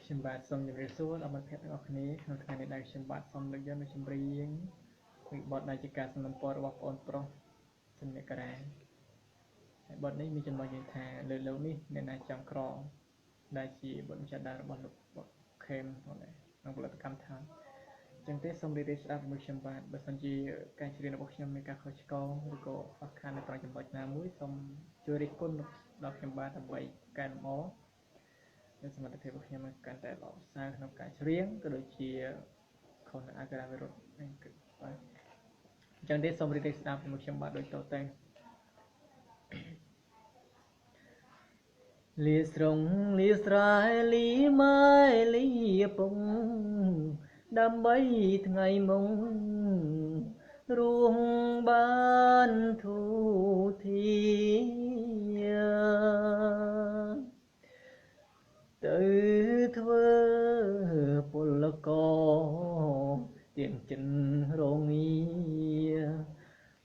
ខ្ញុំបាទសូមជម្រាបសួរដល់មិត្តភ័ក្តិទាំងអស់គ្នាក្នុងថ្ងៃនេះដែលខ្ញុំបាទសូមលើកយកនូវចម្រៀងពីបទដែលជាការសំណូមពររបស់បងប្រុសជំនឿការ៉ាហើយបទនេះមានចំណងជើងថាលើលោកនេះអ្នកណាចង់ក្រដែលជាបទម្ចាស់ដែររបស់លោកបុកខេមក្នុងផលិតកម្មថាចឹងទេសូមរីករាយស្ដាប់ជាមួយខ្ញុំបាទបើសិនជាការច្រៀងរបស់ខ្ញុំមានការខុសឆ្គងឬក៏អត់ខាននៅត្រង់ចំណុចណាមួយសូមជួយរិះគន់ដល់ខ្ញុំបាទដើម្បីកែលម្អនៅសមត្ថភាពរបស់ខ្ញុំកាន់តែល្អប្រសើរក្នុងការច្រៀងក៏ដូចជាខុសនៅអាការៈវិរុទ្ធហ្នឹងគឺបាទអញ្ចឹងទេសូមរីករាយស្ដាប់ជាមួយខ្ញុំបាទដូចតទៅលាស្រងលាស្រែលីម៉ែលីពងដើម្បីថ្ងៃមុងរួមបានធូធាទៅធ្វើពលករទៀងចិនរងា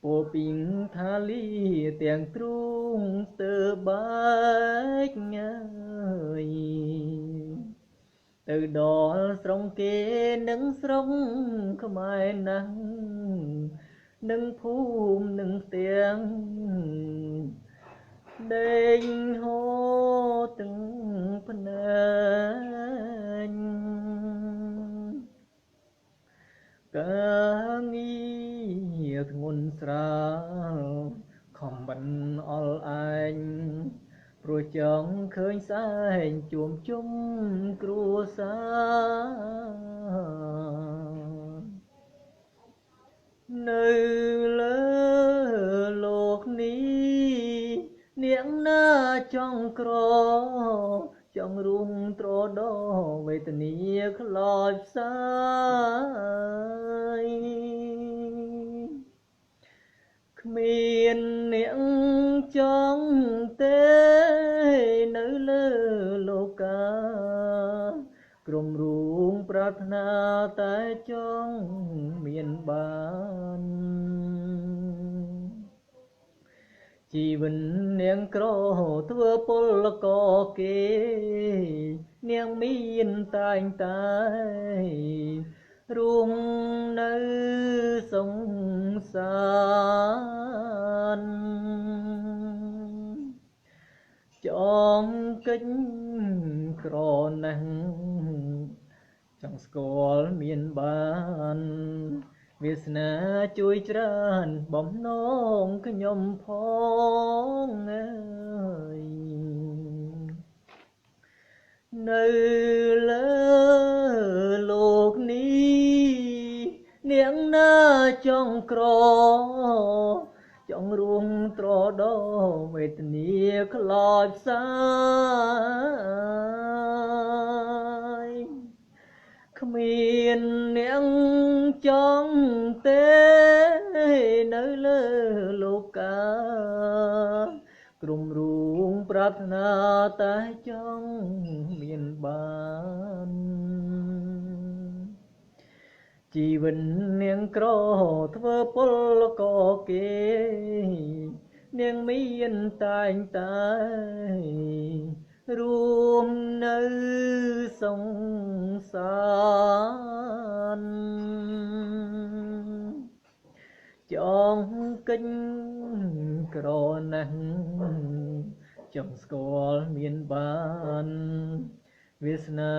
ពោពីងថាលីទាំងទ្រូងស្ទើបែកញ៉យទៅដល់ស្រុងគេនឹងស្រុងខ្មែរណាស់នឹងភូមិនឹងទាំងដេញហូរទាំងភ្នែកការងារធ្ងន់ស្រាលខំមិនអល់ឯងព្រោះចង់ឃើញសែងជួមជុំគ្រួសារនៅលើលោកនេះនាងណាចង់ក្រចង់រួមត្រដោវេទនាខ្លោចផ្សាយគ្មាននាងចង់ទេនៅលើលោកាក្រុមរូងប្រាថ្នាតែចង់មានបានជីវិតនាងក្រធ្វើពលករគេនាងមានតែងតែរួមនៅសង្សារចងកិច្ចក្រណាស់ចង់ស្គាល់មានបានវាសនាជួយច្រើនបំណងខ្ញុំផងអើយនៅលើលោកនេះនាងណាចង់ក្រចង់រួមត្រដោវេទនាខ្លោចផ្សាយគ្មាននាងចង់ទេនៅលើលោកាក្រុមរូងប្រាថ្នាតែចង់មានបានជីវិតនាងក្រធ្វើពលករគេនាងមានតែងតែរួមនៅសង្សារចងកិច្ចក្រណាស់ចង់ស្គាល់មានបានវាសនា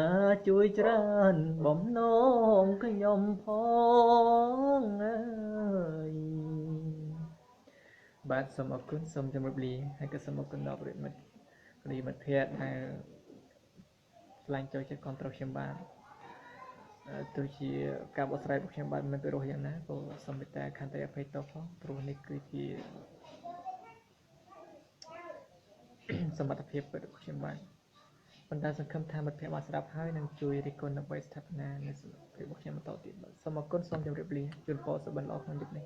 ជួយច្រើនបំណងខ្ញុំផងអើយបាទសូមអរគុណសូមជម្រាបលាហើយក៏សូមអរគុណដល់ប្រិយមិត្តភ័ក្តិដែលឆ្លាញ់ចូលចិត្តគ្រប់គ្រងខ្ញុំបាទទោះជាការបកស្រាយរបស់ខ្ញុំបាទមិនពិរោះយ៉ាងណាក៏សូមមេត្តាខន្តីអភ័យទោសផងព្រោះនេះគឺជាសមត្ថភាពរបស់ខ្ញុំបាទប៉ុន្តែសង្ឃឹមថាមិត្តភ័ក្តិបានស្ដាប់ហើយនឹងជួយរិះគន់ដើម្បីស្ថាបនានៅសមត្ថភាពរបស់ខ្ញុំបន្តទៀតបាទសូមអរគុណសូមជម្រាបលាជូនពរសុបិនល្អក្នុងយុគនេះ